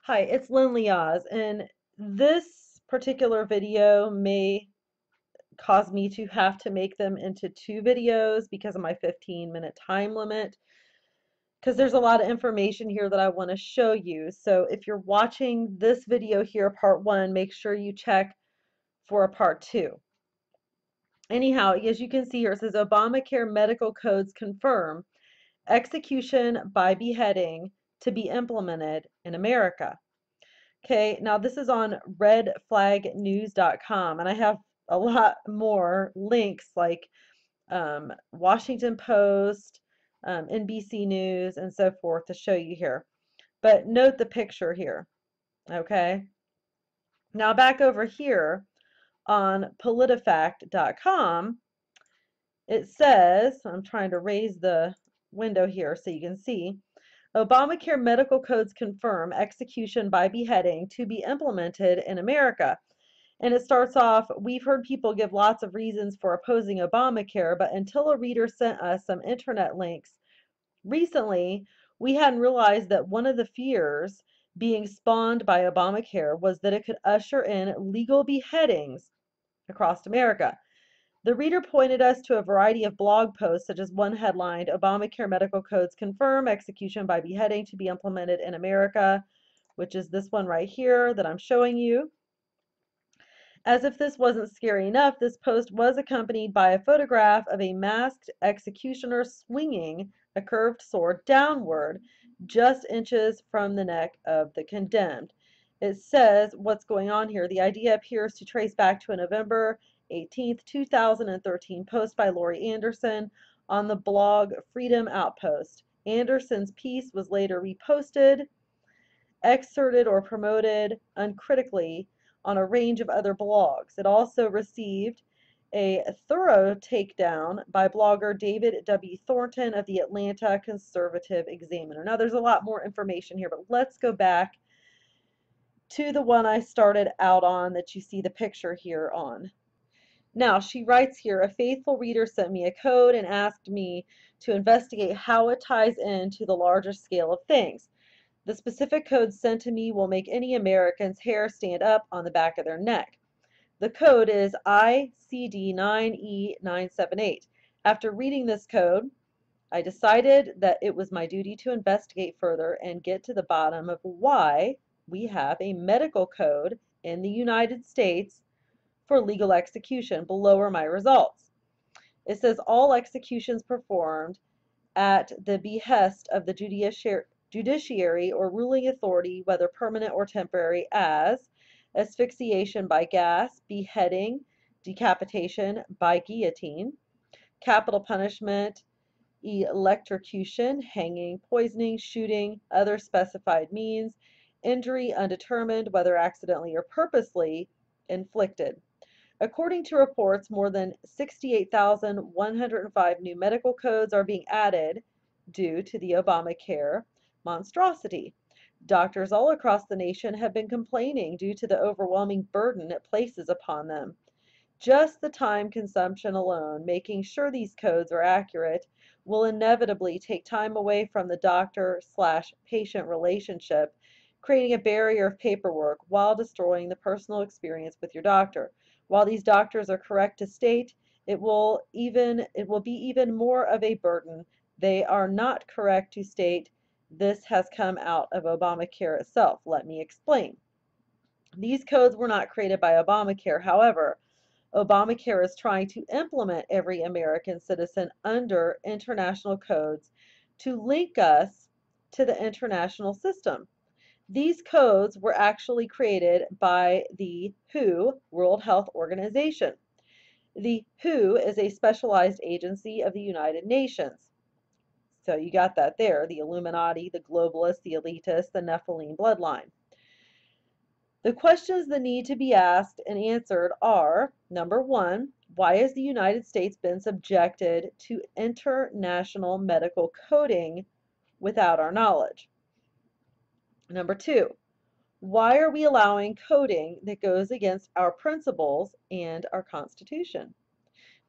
Hi, it's Lyn Leahz, and this particular video may cause me to have to make them into two videos because of my 15-minute time limit, because there's a lot of information here that I want to show you. So if you're watching this video here, part one, make sure you check for a part two. Anyhow, as you can see here, it says Obamacare medical codes confirm execution by beheading to be implemented in America. Okay, now this is on redflagnews.com, and I have a lot more links like Washington Post, NBC News, and so forth to show you here. But note the picture here, okay? Now back over here on politifact.com, it says, I'm trying to raise the window here so you can see, Obamacare medical codes confirm execution by beheading to be implemented in America. And it starts off, we've heard people give lots of reasons for opposing Obamacare, but until a reader sent us some internet links recently, we hadn't realized that one of the fears being spawned by Obamacare was that it could usher in legal beheadings across America. The reader pointed us to a variety of blog posts, such as one headlined, Obamacare medical codes confirm execution by beheading to be implemented in America, which is this one right here that I'm showing you. As if this wasn't scary enough, this post was accompanied by a photograph of a masked executioner swinging a curved sword downward, just inches from the neck of the condemned. It says what's going on here. The idea appears to trace back to a November 18th, 2013 post by Lori Anderson on the blog Freedom Outpost. Anderson's piece was later reposted, excerpted, or promoted uncritically on a range of other blogs. It also received a thorough takedown by blogger David W. Thornton of the Atlanta Conservative Examiner. Now, there's a lot more information here, but let's go back to the one I started out on that you see the picture here on. Now, she writes here, a faithful reader sent me a code and asked me to investigate how it ties into the larger scale of things. The specific code sent to me will make any American's hair stand up on the back of their neck. The code is ICD-9E978. After reading this code, I decided that it was my duty to investigate further and get to the bottom of why we have a medical code in the United States for legal execution. Below are my results. It says all executions performed at the behest of the judiciary or ruling authority, whether permanent or temporary, as asphyxiation by gas, beheading, decapitation by guillotine, capital punishment, electrocution, hanging, poisoning, shooting, other specified means, injury undetermined, whether accidentally or purposely inflicted. According to reports, more than 68,105 new medical codes are being added due to the Obamacare monstrosity. Doctors all across the nation have been complaining due to the overwhelming burden it places upon them. Just the time consumption alone, making sure these codes are accurate, will inevitably take time away from the doctor/patient relationship, creating a barrier of paperwork while destroying the personal experience with your doctor. While these doctors are correct to state it will be even more of a burden, they are not correct to state this has come out of Obamacare itself. Let me explain. These codes were not created by Obamacare. However, Obamacare is trying to implement every American citizen under international codes to link us to the international system. These codes were actually created by the WHO, World Health Organization. The WHO is a specialized agency of the United Nations. So you got that there, the Illuminati, the globalists, the elitists, the Nephilim bloodline. The questions that need to be asked and answered are, number one, why has the United States been subjected to international medical coding without our knowledge? Number two, why are we allowing coding that goes against our principles and our Constitution?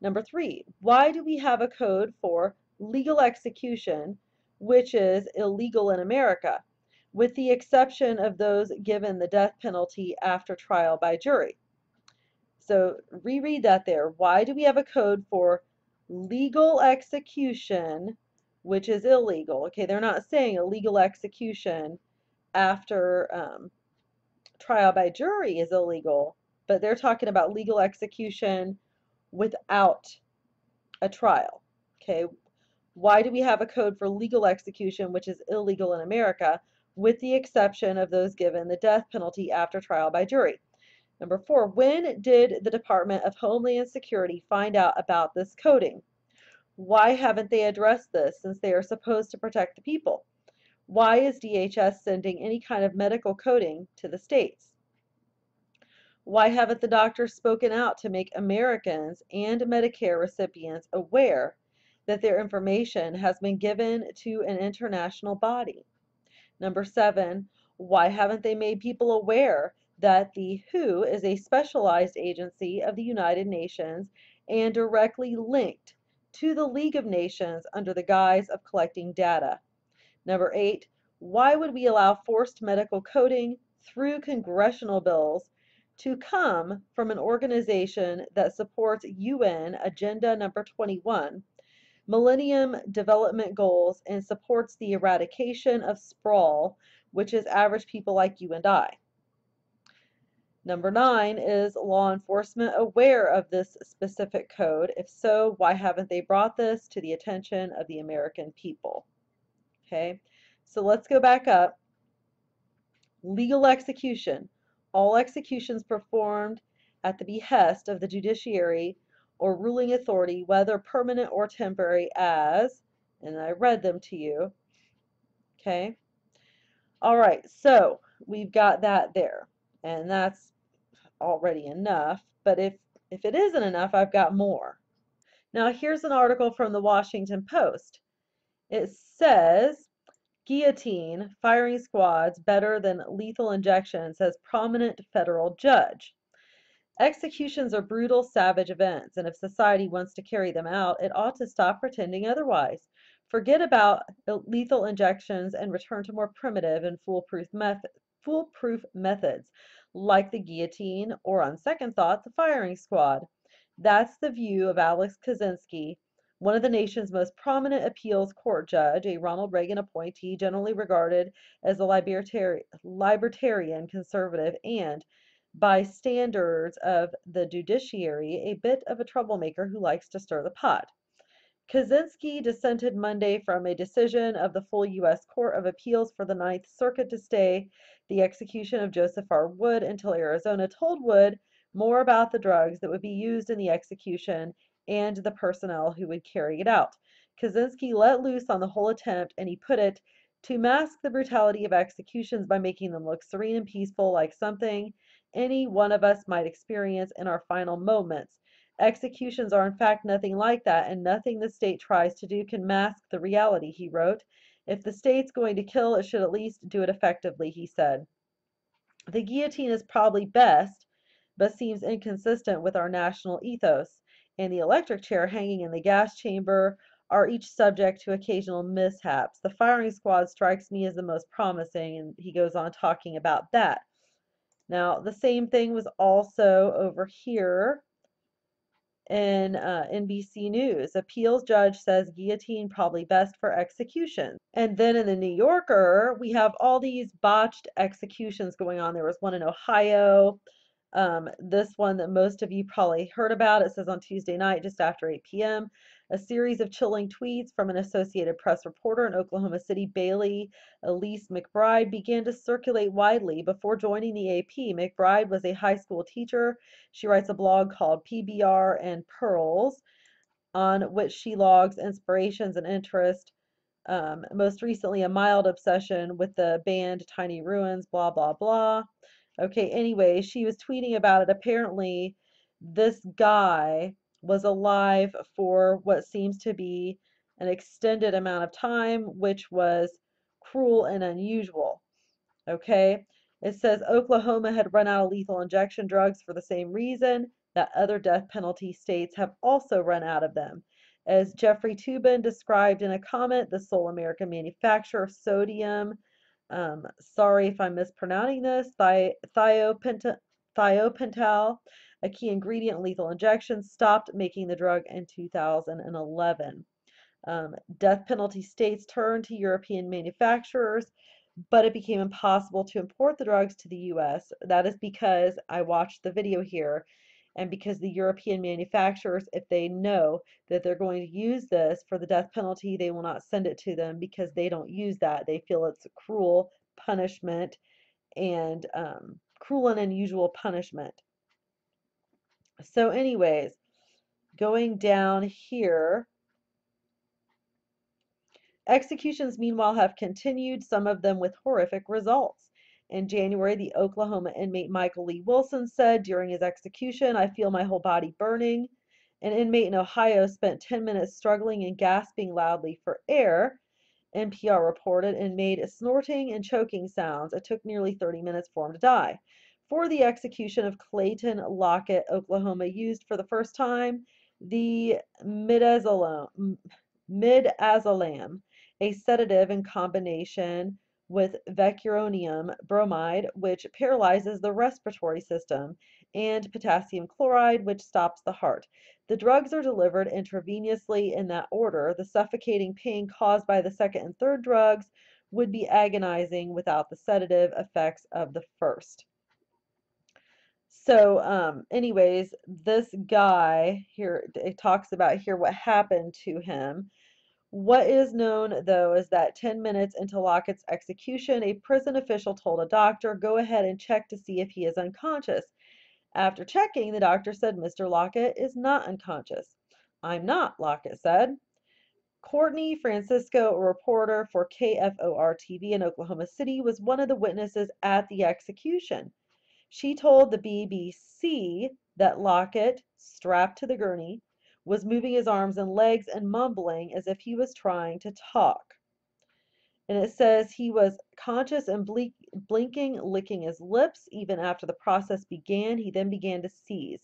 Number three, why do we have a code for legal execution, which is illegal in America? with the exception of those given the death penalty after trial by jury. So reread that there. Why do we have a code for legal execution, which is illegal? Okay, they're not saying a legal execution after trial by jury is illegal, but they're talking about legal execution without a trial. Okay, why do we have a code for legal execution, which is illegal in America, with the exception of those given the death penalty after trial by jury? Number 4, when did the Department of Homeland Security find out about this coding? Why haven't they addressed this since they are supposed to protect the people? Why is DHS sending any kind of medical coding to the states? Why haven't the doctors spoken out to make Americans and Medicare recipients aware that their information has been given to an international body? Number 7, why haven't they made people aware that the WHO is a specialized agency of the United Nations and directly linked to the League of Nations under the guise of collecting data? Number 8, why would we allow forced medical coding through congressional bills to come from an organization that supports UN Agenda Number 21, Millennium Development Goals, and supports the eradication of sprawl, which is average people like you and I? Number 9, is law enforcement aware of this specific code? If so, why haven't they brought this to the attention of the American people? Okay, so let's go back up. Legal execution. All executions performed at the behest of the judiciary or ruling authority, whether permanent or temporary, as, and I read them to you. Okay. All right, so we've got that there, and that's already enough, but if it isn't enough, I've got more. Now here's an article from the Washington Post. It says, guillotine firing squads better than lethal injection, says prominent federal judge. Executions are brutal, savage events, and if society wants to carry them out, it ought to stop pretending otherwise. Forget about lethal injections and return to more primitive and foolproof methods, like the guillotine, or on second thought, the firing squad. That's the view of Alex Kaczynski, one of the nation's most prominent appeals court judge, a Ronald Reagan appointee generally regarded as a libertarian conservative and, by standards of the judiciary, a bit of a troublemaker who likes to stir the pot. Kaczynski dissented Monday from a decision of the full U.S. Court of Appeals for the Ninth Circuit to stay the execution of Joseph R. Wood until Arizona told Wood more about the drugs that would be used in the execution and the personnel who would carry it out. Kaczynski let loose on the whole attempt, and he put it, to mask the brutality of executions by making them look serene and peaceful, like something any one of us might experience in our final moments. Executions are in fact nothing like that, and nothing the state tries to do can mask the reality, he wrote. If the state's going to kill, it should at least do it effectively, he said. The guillotine is probably best, but seems inconsistent with our national ethos, and the electric chair hanging in the gas chamber are each subject to occasional mishaps. The firing squad strikes me as the most promising, and he goes on talking about that. Now, the same thing was also over here in NBC News. Appeals judge says guillotine probably best for execution. And then in the New Yorker, we have all these botched executions going on. There was one in Ohio. This one that most of you probably heard about. It says on Tuesday night, just after 8 p.m., a series of chilling tweets from an Associated Press reporter in Oklahoma City, Bailey Elise McBride, began to circulate widely. Before joining the AP, McBride was a high school teacher. She writes a blog called PBR and Pearls, on which she logs inspirations and interest. Most recently, a mild obsession with the band Tiny Ruins, blah, blah, blah. Okay, anyway, she was tweeting about it. Apparently, this guy was alive for what seems to be an extended amount of time, which was cruel and unusual. Okay, it says Oklahoma had run out of lethal injection drugs for the same reason that other death penalty states have also run out of them. As Jeffrey Toobin described in a comment, the sole American manufacturer of sodium Sorry if I'm mispronouncing this, thiopental, a key ingredient in lethal injections, stopped making the drug in 2011. Death penalty states turned to European manufacturers, but it became impossible to import the drugs to the US. That is because I watched the video here, and because the European manufacturers, if they know that they're going to use this for the death penalty, they will not send it to them because they don't use that. They feel it's a cruel punishment and cruel and unusual punishment. So anyways, going down here, executions, meanwhile, have continued, some of them with horrific results. In January, the Oklahoma inmate Michael Lee Wilson said during his execution, "I feel my whole body burning." An inmate in Ohio spent 10 minutes struggling and gasping loudly for air, NPR reported, and made snorting and choking sounds. It took nearly 30 minutes for him to die. For the execution of Clayton Lockett, Oklahoma used for the first time the midazolam, a sedative in combination with vecuronium bromide, which paralyzes the respiratory system, and potassium chloride, which stops the heart. The drugs are delivered intravenously in that order. The suffocating pain caused by the second and third drugs would be agonizing without the sedative effects of the first. So, anyways, this guy here, it talks about here what happened to him. What is known, though, is that 10 minutes into Lockett's execution, a prison official told a doctor, "Go ahead and check to see if he is unconscious." After checking, the doctor said, "Mr. Lockett is not unconscious." "I'm not," Lockett said. Courtney Francisco, a reporter for KFOR TV in Oklahoma City, was one of the witnesses at the execution. She told the BBC that Lockett, strapped to the gurney, was moving his arms and legs and mumbling as if he was trying to talk. And it says he was conscious and blinking, licking his lips. Even after the process began, he then began to seize.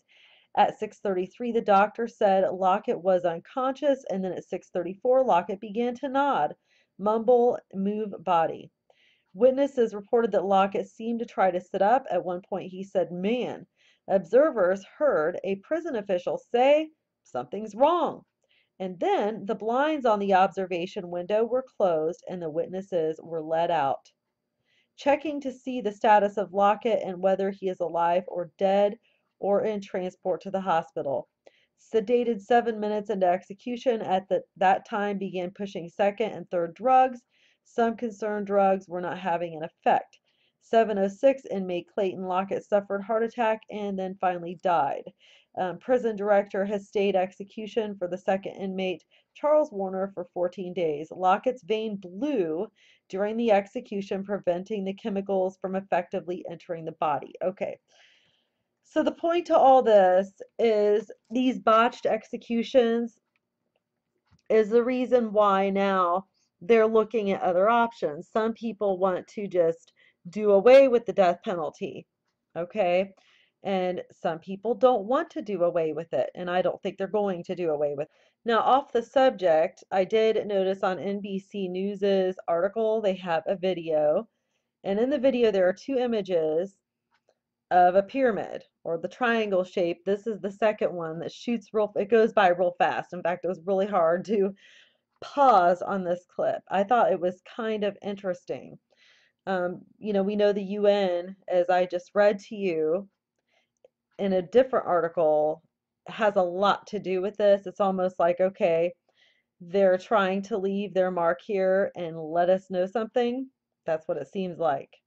At 6:33, the doctor said Lockett was unconscious, and then at 6:34, Lockett began to nod, mumble, move body. Witnesses reported that Lockett seemed to try to sit up. At one point, he said, "Man." Observers heard a prison official say, "Something's wrong." And then the blinds on the observation window were closed and the witnesses were let out. Checking to see the status of Lockett and whether he is alive or dead or in transport to the hospital. Sedated 7 minutes into execution, at that time began pushing second and third drugs. Some concerned drugs were not having an effect. 7:06, inmate Clayton Lockett suffered heart attack and then finally died. Prison director has stayed execution for the second inmate, Charles Warner, for 14 days. Lockett's vein blew during the execution, preventing the chemicals from effectively entering the body. Okay. So the point to all this is these botched executions is the reason why now they're looking at other options. Some people want to just do away with the death penalty, okay? And some people don't want to do away with it, and I don't think they're going to do away with it. Now, off the subject, I did notice on NBC News's article, they have a video, and in the video there are two images of a pyramid or the triangle shape. This is the second one that shoots it goes by real fast. In fact, it was really hard to pause on this clip. I thought it was kind of interesting. We know the UN, as I just read to you in a different article, has a lot to do with this. It's almost like, okay, they're trying to leave their mark here and let us know something. That's what it seems like.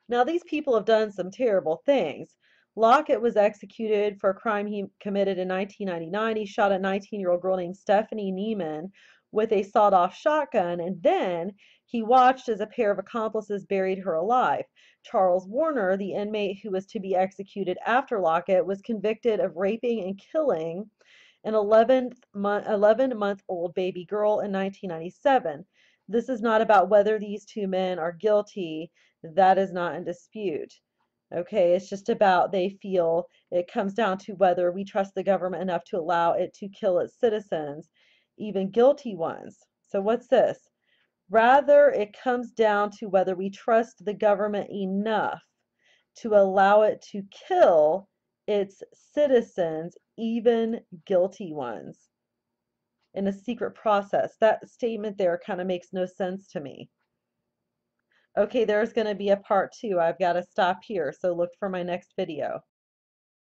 Now, these people have done some terrible things. Lockett was executed for a crime he committed in 1999. He shot a 19-year-old girl named Stephanie Neiman with a sawed-off shotgun, and then he watched as a pair of accomplices buried her alive. Charles Warner, the inmate who was to be executed after Lockett, was convicted of raping and killing an 11-month-old baby girl in 1997. This is not about whether these two men are guilty. That is not in dispute. Okay, it's just about they feel it comes down to whether we trust the government enough to allow it to kill its citizens, even guilty ones. So what's this? Rather, it comes down to whether we trust the government enough to allow it to kill its citizens, even guilty ones, in a secret process. That statement there kind of makes no sense to me. Okay, there's going to be a part 2. I've got to stop here, so look for my next video.